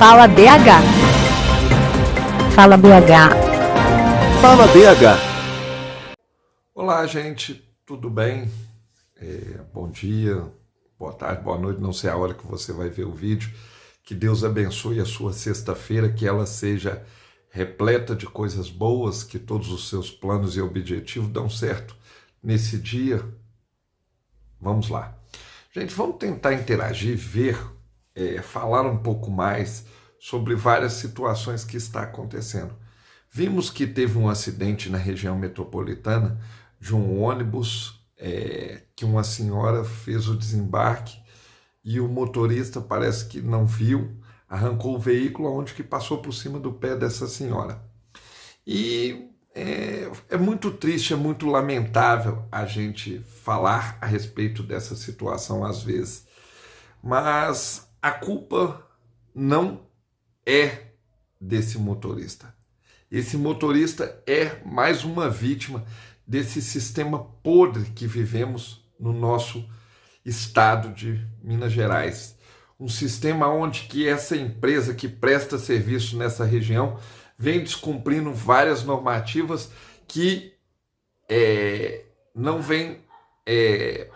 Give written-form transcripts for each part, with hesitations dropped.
Fala BH. Fala BH. Fala BH. Olá, gente, tudo bem? Bom dia, boa tarde, boa noite, não sei a hora que você vai ver o vídeo. Que Deus abençoe a sua sexta-feira, que ela seja repleta de coisas boas, que todos os seus planos e objetivos dão certo nesse dia. Vamos lá. Gente, vamos tentar interagir, ver, falar um pouco mais sobre várias situações que está acontecendo. Vimos que teve um acidente na região metropolitana de um ônibus que uma senhora fez o desembarque e o motorista parece que não viu, arrancou o veículo onde que passou por cima do pé dessa senhora. E é muito triste, é muito lamentável a gente falar a respeito dessa situação às vezes, mas a culpa não é desse motorista. Esse motorista é mais uma vítima desse sistema podre que vivemos no nosso estado de Minas Gerais. Um sistema onde que essa empresa que presta serviço nessa região vem descumprindo várias normativas que não vem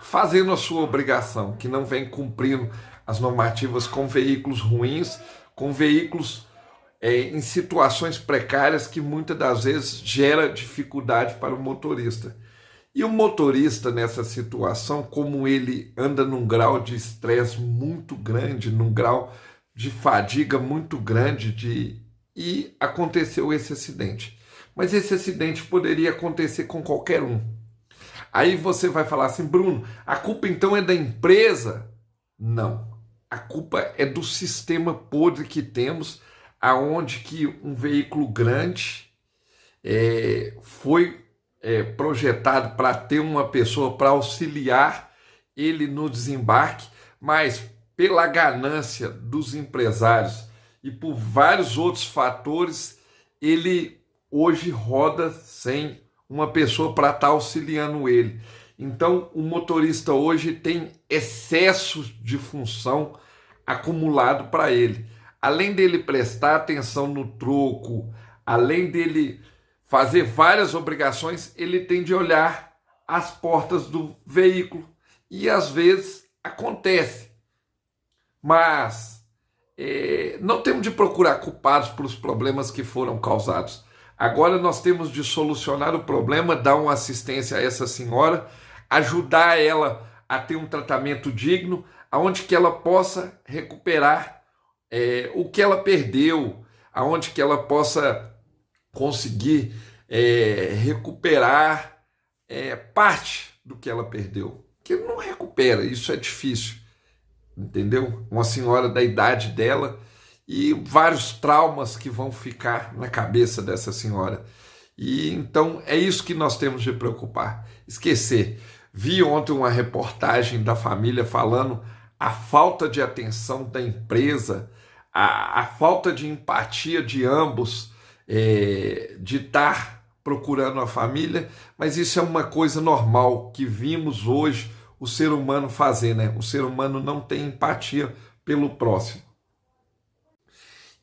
fazendo a sua obrigação, que não vem cumprindo as normativas com veículos ruins, com veículos em situações precárias que muitas das vezes gera dificuldade para o motorista. E o motorista nessa situação, como ele anda num grau de estresse muito grande, num grau de fadiga muito grande, e aconteceu esse acidente. Mas esse acidente poderia acontecer com qualquer um. Aí você vai falar assim, Bruno, a culpa então é da empresa? Não. A culpa é do sistema podre que temos, aonde que um veículo grande foi projetado para ter uma pessoa para auxiliar ele no desembarque, mas pela ganância dos empresários e por vários outros fatores, ele hoje roda sem uma pessoa para estar auxiliando ele. Então, o motorista hoje tem excesso de função acumulado para ele. Além dele prestar atenção no troco, além dele fazer várias obrigações, ele tem de olhar as portas do veículo. E às vezes acontece. Mas não temos de procurar culpados pelos problemas que foram causados. Agora nós temos de solucionar o problema, dar uma assistência a essa senhora, ajudar ela a ter um tratamento digno, aonde que ela possa recuperar o que ela perdeu, aonde que ela possa conseguir recuperar parte do que ela perdeu. Que não recupera, isso é difícil, entendeu? Uma senhora da idade dela e vários traumas que vão ficar na cabeça dessa senhora. E então é isso que nós temos de preocupar. Esquecer. Vi ontem uma reportagem da família falando a falta de atenção da empresa, a falta de empatia de ambos, de estar procurando a família, mas isso é uma coisa normal que vimos hoje o ser humano fazer, né? O ser humano não tem empatia pelo próximo.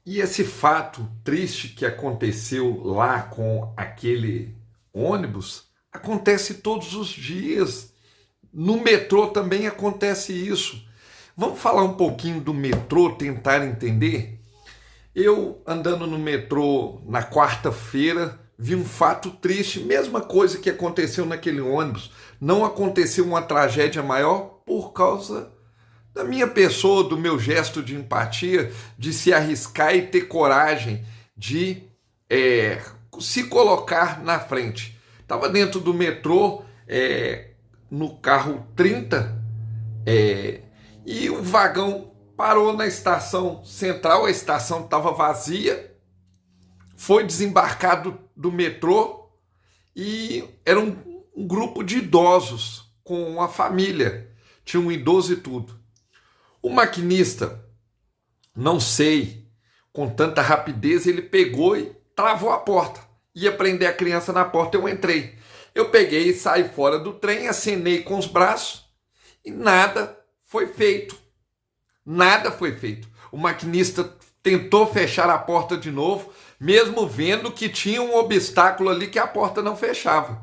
E esse fato triste que aconteceu lá com aquele ônibus acontece todos os dias. No metrô também acontece isso. Vamos falar um pouquinho do metrô, tentar entender? Eu, andando no metrô na quarta-feira, vi um fato triste, mesma coisa que aconteceu naquele ônibus. Não aconteceu uma tragédia maior por causa da minha pessoa, do meu gesto de empatia, de se arriscar e ter coragem de se colocar na frente. Estava dentro do metrô, no carro 30, e o vagão parou na estação central, a estação estava vazia, foi desembarcado do metrô e era um grupo de idosos com uma família, tinha um idoso e tudo. O maquinista, não sei, com tanta rapidez, ele pegou e travou a porta. Ia prender a criança na porta, eu entrei. Eu peguei e saí fora do trem, acenei com os braços e nada foi feito. Nada foi feito. O maquinista tentou fechar a porta de novo, mesmo vendo que tinha um obstáculo ali que a porta não fechava.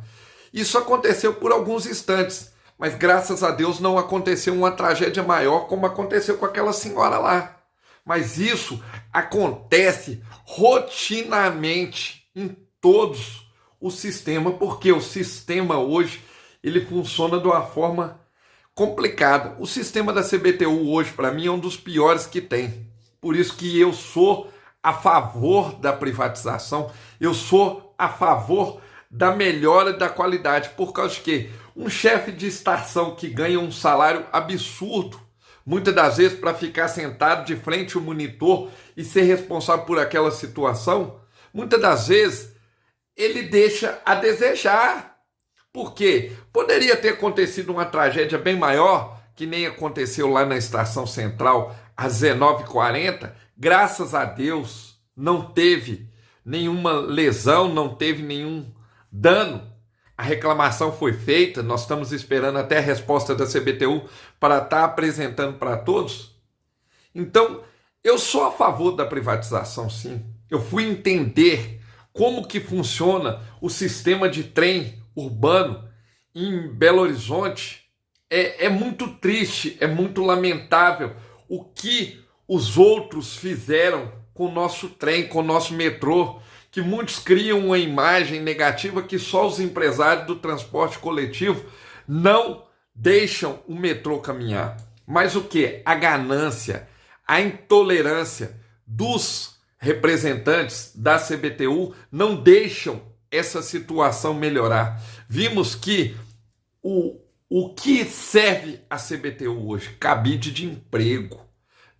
Isso aconteceu por alguns instantes, mas graças a Deus não aconteceu uma tragédia maior como aconteceu com aquela senhora lá. Mas isso acontece rotineiramente em todos os sistemas, porque o sistema hoje ele funciona de uma forma complicada. O sistema da CBTU hoje, para mim, é um dos piores que tem. Por isso que eu sou a favor da privatização, eu sou a favor da melhora da qualidade, por causa de que um chefe de estação que ganha um salário absurdo, muitas das vezes para ficar sentado de frente ao monitor e ser responsável por aquela situação, muitas das vezes ele deixa a desejar, porque poderia ter acontecido uma tragédia bem maior, que nem aconteceu lá na Estação Central às 19h40, graças a Deus não teve nenhuma lesão, não teve nenhum dano. A reclamação foi feita, nós estamos esperando até a resposta da CBTU para estar apresentando para todos. Então, eu sou a favor da privatização, sim. Eu fui entender como que funciona o sistema de trem urbano em Belo Horizonte. É muito triste, é muito lamentável o que os outros fizeram com o nosso trem, com o nosso metrô, que muitos criam uma imagem negativa que só os empresários do transporte coletivo não deixam o metrô caminhar. Mas o que? A ganância, a intolerância dos representantes da CBTU não deixam essa situação melhorar. Vimos que o que serve a CBTU hoje? Cabide de emprego.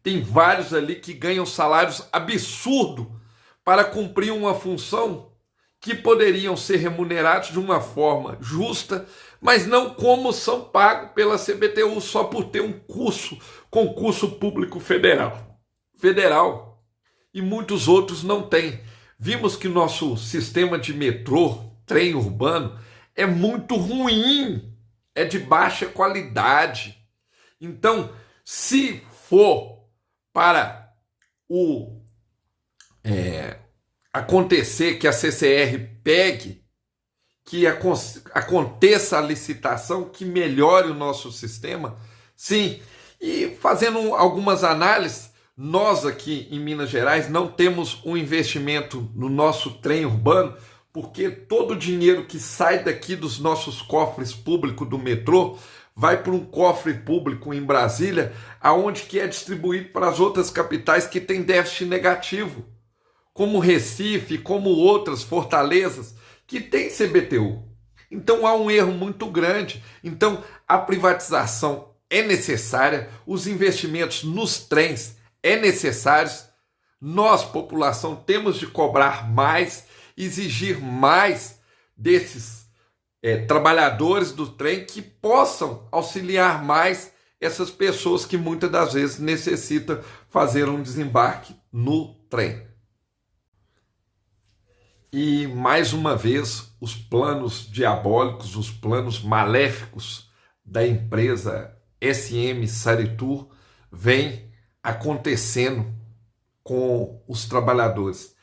Tem vários ali que ganham salários absurdos para cumprir uma função que poderiam ser remunerados de uma forma justa, mas não como são pagos pela CBTU só por ter um concurso público federal. E muitos outros não têm. Vimos que o nosso sistema de metrô, trem urbano, é muito ruim, é de baixa qualidade. Então, se for para acontecer que a CCR pegue, que aconteça a licitação, que melhore o nosso sistema, sim. E fazendo algumas análises, nós aqui em Minas Gerais não temos um investimento no nosso trem urbano, porque todo o dinheiro que sai daqui dos nossos cofres públicos do metrô vai para um cofre público em Brasília, aonde que é distribuído para as outras capitais que têm déficit negativo, como Recife, como outras fortalezas que têm CBTU. Então há um erro muito grande. Então a privatização é necessária, os investimentos nos trens é necessários. Nós, população, temos de cobrar mais, exigir mais desses trabalhadores do trem que possam auxiliar mais essas pessoas que muitas das vezes necessitam fazer um desembarque no trem. E mais uma vez os planos diabólicos, os planos maléficos da empresa SM Saritur vêm acontecendo com os trabalhadores.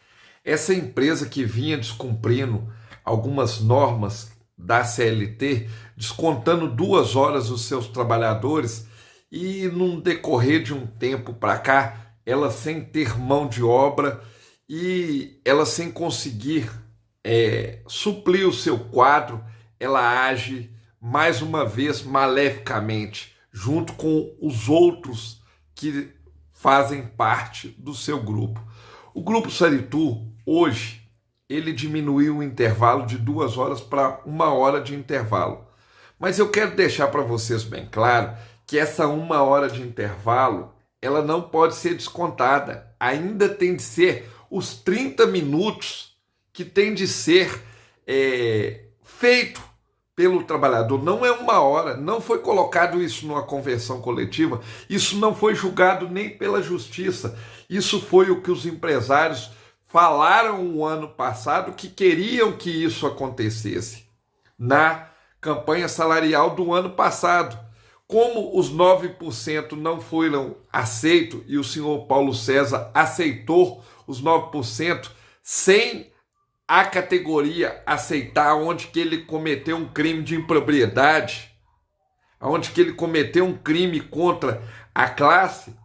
Essa empresa que vinha descumprindo algumas normas da CLT, descontando 2 horas os seus trabalhadores, e num decorrer de um tempo para cá, ela sem ter mão de obra e ela sem conseguir suprir o seu quadro, ela age mais uma vez maleficamente, junto com os outros que fazem parte do seu grupo. O Grupo Saritur, hoje, ele diminuiu o intervalo de 2 horas para 1 hora de intervalo. Mas eu quero deixar para vocês bem claro que essa 1 hora de intervalo, ela não pode ser descontada. Ainda tem de ser os 30 minutos que tem de ser feito pelo trabalhador. Não é 1 hora, não foi colocado isso numa convenção coletiva, isso não foi julgado nem pela justiça. Isso foi o que os empresários falaram o ano passado que queriam que isso acontecesse na campanha salarial do ano passado, Como os 9% não foram aceitos e o senhor Paulo César aceitou os 9% sem a categoria aceitar onde que ele cometeu um crime de impropriedade, onde que ele cometeu um crime contra a classe,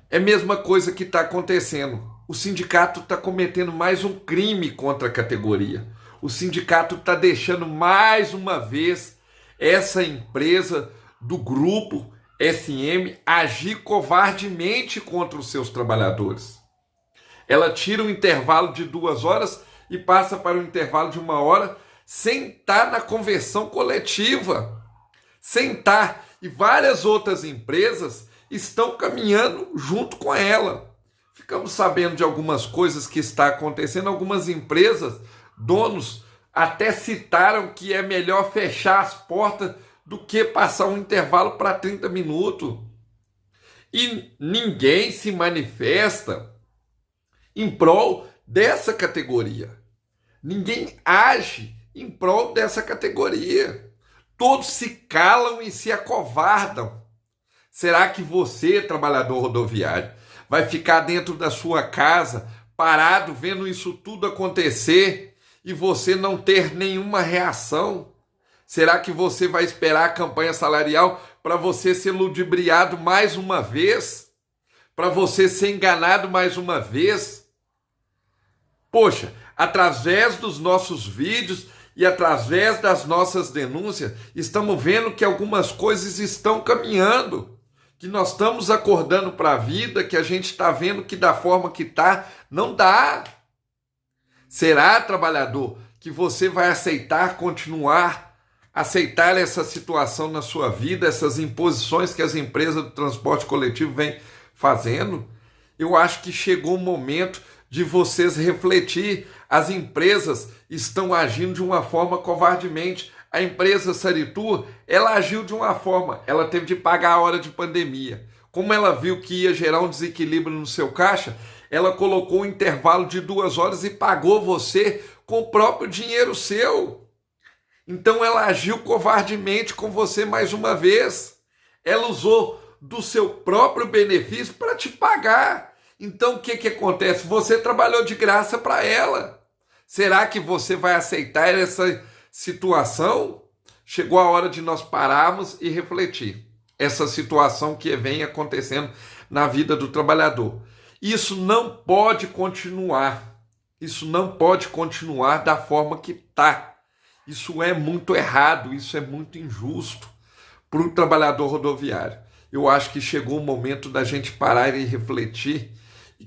é a mesma coisa que está acontecendo. O sindicato está cometendo mais um crime contra a categoria. O sindicato está deixando mais uma vez essa empresa do grupo SM agir covardemente contra os seus trabalhadores. Ela tira um intervalo de 2 horas e passa para um intervalo de 1 hora sem estar na convenção coletiva. Sem estar. E várias outras empresas estão caminhando junto com ela. Ficamos sabendo de algumas coisas que está acontecendo. Algumas empresas, donos, até citaram que é melhor fechar as portas do que passar um intervalo para 30 minutos. E ninguém se manifesta em prol dessa categoria. Ninguém age em prol dessa categoria. Todos se calam e se acovardam. Será que você, trabalhador rodoviário, vai ficar dentro da sua casa, parado, vendo isso tudo acontecer e você não ter nenhuma reação? Será que você vai esperar a campanha salarial para você ser ludibriado mais uma vez? Para você ser enganado mais uma vez? Poxa, através dos nossos vídeos e através das nossas denúncias, estamos vendo que algumas coisas estão caminhando, que nós estamos acordando para a vida, que a gente está vendo que da forma que está, não dá. Será, trabalhador, que você vai aceitar essa situação na sua vida, essas imposições que as empresas do transporte coletivo vêm fazendo? Eu acho que chegou o momento de vocês refletir. As empresas estão agindo de uma forma covardemente. A empresa Saritour, ela agiu de uma forma, ela teve de pagar a hora de pandemia. Como ela viu que ia gerar um desequilíbrio no seu caixa, ela colocou um intervalo de 2 horas e pagou você com o próprio dinheiro seu. Então ela agiu covardemente com você mais uma vez. Ela usou do seu próprio benefício para te pagar. Então o que acontece? Você trabalhou de graça para ela. Será que você vai aceitar essa situação? Chegou a hora de nós pararmos e refletir. Essa situação que vem acontecendo na vida do trabalhador. Isso não pode continuar. Isso não pode continuar da forma que está. Isso é muito errado, isso é muito injusto para o trabalhador rodoviário. Eu acho que chegou o momento da gente parar e refletir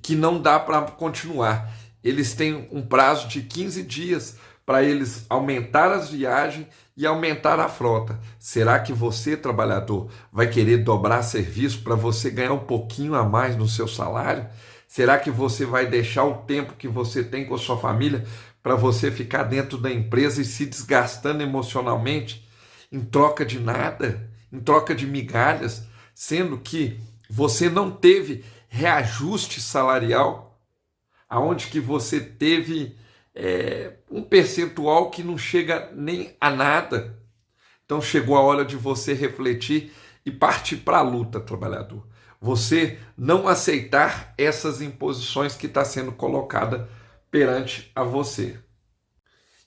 que não dá para continuar. Eles têm um prazo de 15 dias para eles aumentar as viagens e aumentar a frota. Será que você, trabalhador, vai querer dobrar serviço para você ganhar um pouquinho a mais no seu salário? Será que você vai deixar o tempo que você tem com a sua família para você ficar dentro da empresa e se desgastando emocionalmente em troca de nada, em troca de migalhas, sendo que você não teve reajuste salarial, aonde que você teve um percentual que não chega nem a nada? Então chegou a hora de você refletir e partir para a luta, trabalhador. Você não aceitar essas imposições que está sendo colocada perante a você.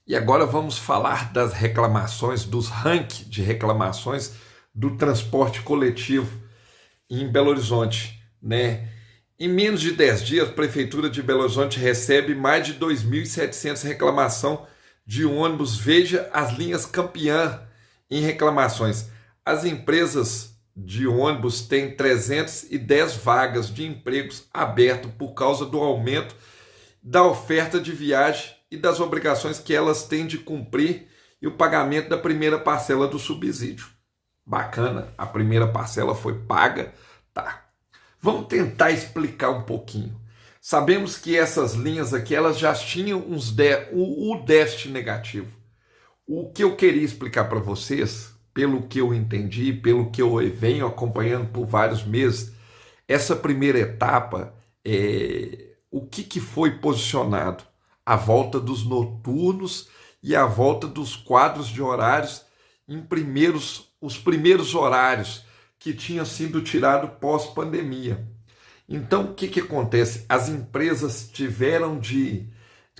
E agora vamos falar das reclamações, dos rankings de reclamações do transporte coletivo em Belo Horizonte, né? Em menos de 10 dias, a Prefeitura de Belo Horizonte recebe mais de 2.700 reclamações de ônibus. Veja as linhas campeã em reclamações. As empresas de ônibus têm 310 vagas de empregos abertos por causa do aumento da oferta de viagem e das obrigações que elas têm de cumprir e o pagamento da primeira parcela do subsídio. Bacana, a primeira parcela foi paga, tá. Vamos tentar explicar um pouquinho. Sabemos que essas linhas aqui, elas já tinham o déficit negativo. O que eu queria explicar para vocês, pelo que eu entendi, pelo que eu venho acompanhando por vários meses, essa primeira etapa, o que foi posicionado? A volta dos noturnos e a volta dos quadros de horários em primeiros os primeiros horários que tinham sido tirados pós-pandemia. Então, o que acontece? As empresas tiveram de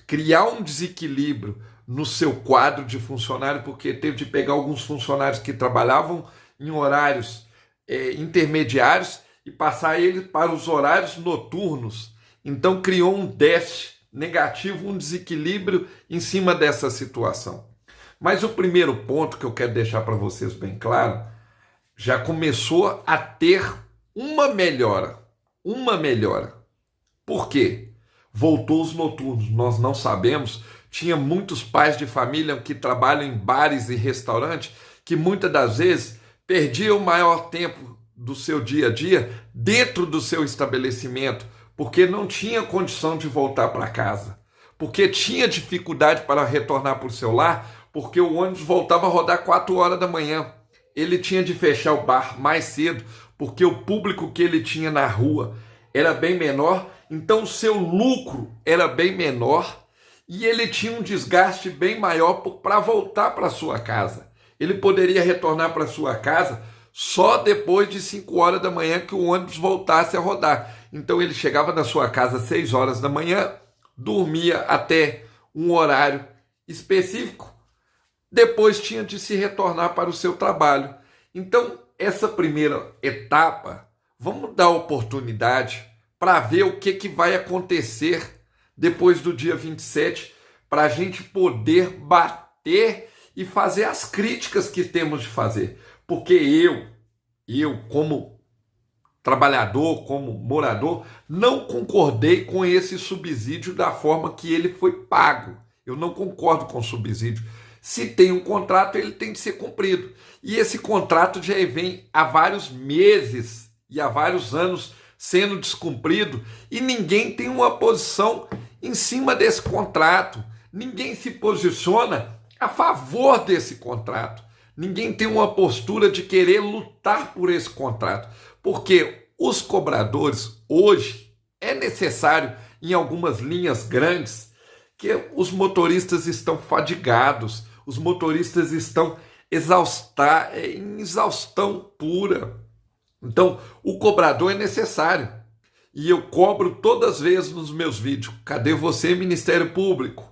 criar um desequilíbrio no seu quadro de funcionário, porque teve de pegar alguns funcionários que trabalhavam em horários intermediários e passar eles para os horários noturnos. Então, criou um déficit negativo, um desequilíbrio em cima dessa situação. Mas o primeiro ponto que eu quero deixar para vocês bem claro, já começou a ter uma melhora. Por quê? Voltou os noturnos, nós não sabemos. Tinha muitos pais de família que trabalham em bares e restaurantes que muitas das vezes perdiam o maior tempo do seu dia a dia dentro do seu estabelecimento, porque não tinha condição de voltar para casa, porque tinha dificuldade para retornar para o seu lar, porque o ônibus voltava a rodar 4 horas da manhã. Ele tinha de fechar o bar mais cedo, porque o público que ele tinha na rua era bem menor, então o seu lucro era bem menor e ele tinha um desgaste bem maior para voltar para sua casa. Ele poderia retornar para sua casa só depois de 5 horas da manhã que o ônibus voltasse a rodar. Então ele chegava na sua casa às 6 horas da manhã, dormia até um horário específico, depois tinha de se retornar para o seu trabalho. Então, essa primeira etapa, vamos dar oportunidade para ver o que vai acontecer depois do dia 27, para a gente poder bater e fazer as críticas que temos de fazer. Porque eu como trabalhador, como morador, não concordei com esse subsídio da forma que ele foi pago. Eu não concordo com o subsídio. Se tem um contrato, ele tem de ser cumprido. E esse contrato já vem há vários meses e há vários anos sendo descumprido e ninguém tem uma posição em cima desse contrato. Ninguém se posiciona a favor desse contrato. Ninguém tem uma postura de querer lutar por esse contrato. Porque os cobradores, hoje, é necessário, em algumas linhas grandes, que os motoristas estão fadigados, os motoristas estão em exaustão pura. Então, o cobrador é necessário. E eu cobro todas as vezes nos meus vídeos. Cadê você, Ministério Público?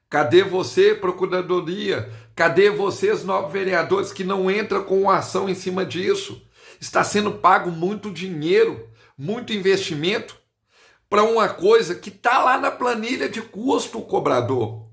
Cadê você, Procuradoria? Cadê vocês, novos vereadores, que não entram com uma ação em cima disso? Está sendo pago muito dinheiro, muito investimento para uma coisa que está lá na planilha de custo, o cobrador.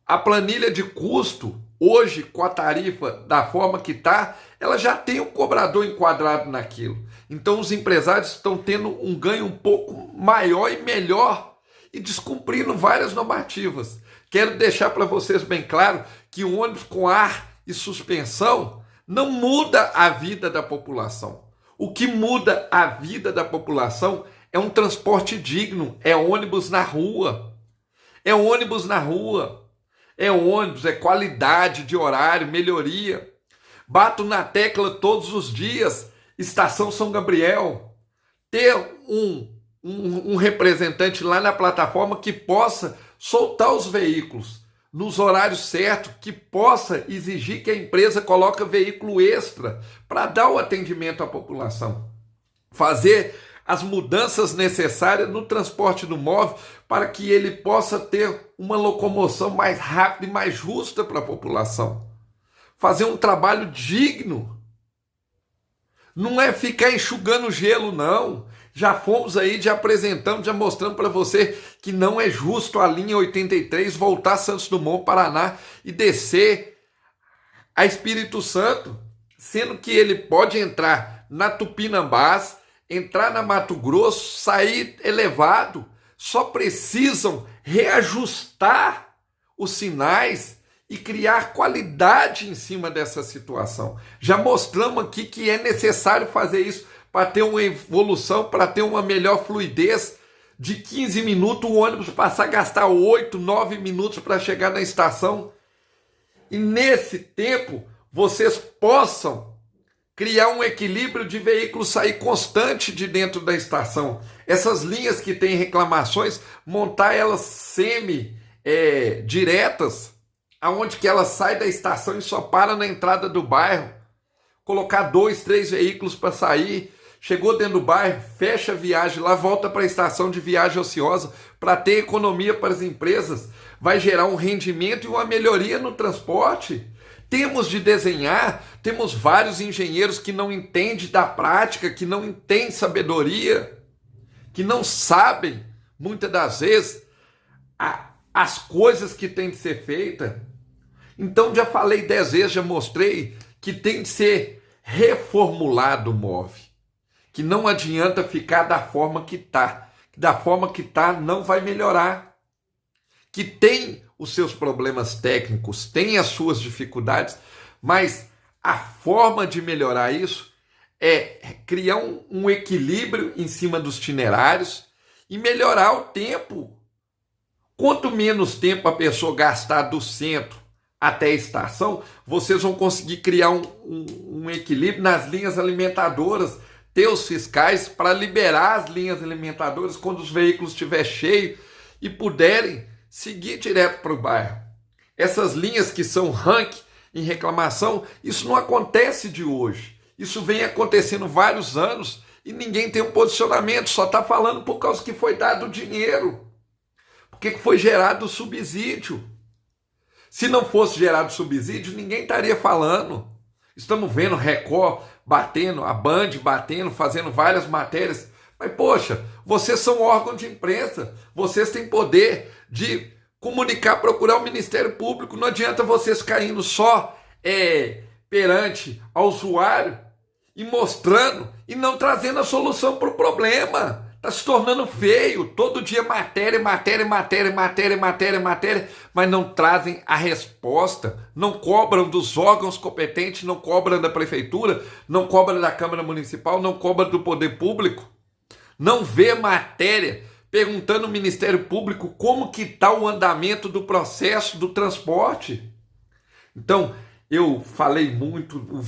A planilha de custo, hoje, com a tarifa da forma que está, ela já tem o cobrador enquadrado naquilo. Então, os empresários estão tendo um ganho um pouco maior e melhor e descumprindo várias normativas. Quero deixar para vocês bem claro que o ônibus com ar e suspensão não muda a vida da população. O que muda a vida da população é um transporte digno, é ônibus na rua. É ônibus na rua. É ônibus, é qualidade de horário, melhoria. Bato na tecla todos os dias, Estação São Gabriel. Ter um representante lá na plataforma que possa soltar os veículos nos horários certos, que possa exigir que a empresa coloque veículo extra para dar o atendimento à população. Fazer as mudanças necessárias no transporte do móvel para que ele possa ter uma locomoção mais rápida e mais justa para a população. Fazer um trabalho digno. Não é ficar enxugando gelo, não. Já fomos aí, já apresentamos, já mostramos para você que não é justo a linha 83 voltar a Santos Dumont, Paraná e descer a Espírito Santo, sendo que ele pode entrar na Tupinambás, entrar na Mato Grosso, sair elevado. Só precisam reajustar os sinais e criar qualidade em cima dessa situação. Já mostramos aqui que é necessário fazer isso para ter uma evolução, para ter uma melhor fluidez. De 15 minutos o ônibus passar a gastar 8, 9 minutos para chegar na estação. E nesse tempo vocês possam criar um equilíbrio de veículos sair constante de dentro da estação. Essas linhas que têm reclamações, montar elas diretas, aonde que ela sai da estação e só para na entrada do bairro. colocar 2, 3 veículos para sair, chegou dentro do bairro, fecha a viagem lá, volta para a estação de viagem ociosa para ter economia para as empresas, vai gerar um rendimento e uma melhoria no transporte. Temos de desenhar, temos vários engenheiros que não entendem da prática, que não têm sabedoria, que não sabem, muitas das vezes, as coisas que têm de ser feitas. Então já falei 10 vezes, já mostrei que tem de ser reformulado o MOVE, que não adianta ficar da forma que está, da forma que está não vai melhorar, que tem os seus problemas técnicos, tem as suas dificuldades, mas a forma de melhorar isso é criar um equilíbrio em cima dos itinerários e melhorar o tempo. Quanto menos tempo a pessoa gastar do centro até a estação, vocês vão conseguir criar um equilíbrio nas linhas alimentadoras, ter os fiscais para liberar as linhas alimentadoras quando os veículos estiverem cheios e puderem seguir direto para o bairro. Essas linhas que são ranking em reclamação, isso não acontece de hoje. Isso vem acontecendo há vários anos e ninguém tem um posicionamento, só está falando por causa que foi dado dinheiro, porque foi gerado o subsídio. Se não fosse gerado subsídio, ninguém estaria falando. Estamos vendo Record batendo, a Band batendo, fazendo várias matérias. Mas, poxa, vocês são órgão de imprensa, vocês têm poder de comunicar, procurar o Ministério Público. Não adianta vocês caindo só perante ao usuário e mostrando e não trazendo a solução para o problema. Está se tornando feio, todo dia matéria, mas não trazem a resposta, não cobram dos órgãos competentes, não cobram da prefeitura, não cobram da Câmara Municipal, não cobram do poder público, não vê matéria perguntando ao Ministério Público como que está o andamento do processo do transporte. Então, eu falei muito,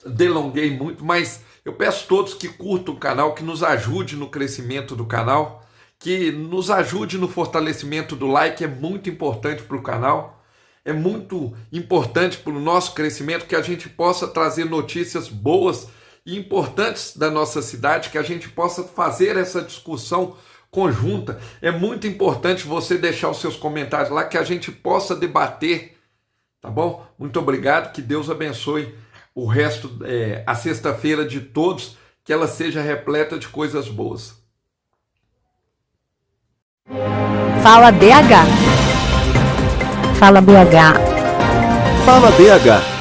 delonguei muito, mas eu peço a todos que curtam o canal, que nos ajude no crescimento do canal, que nos ajude no fortalecimento do like, é muito importante para o canal, é muito importante para o nosso crescimento, que a gente possa trazer notícias boas e importantes da nossa cidade, que a gente possa fazer essa discussão conjunta. É muito importante você deixar os seus comentários lá, que a gente possa debater, tá bom? Muito obrigado, que Deus abençoe o resto, a sexta-feira de todos, que ela seja repleta de coisas boas. Fala BH. Fala BH. Fala BH.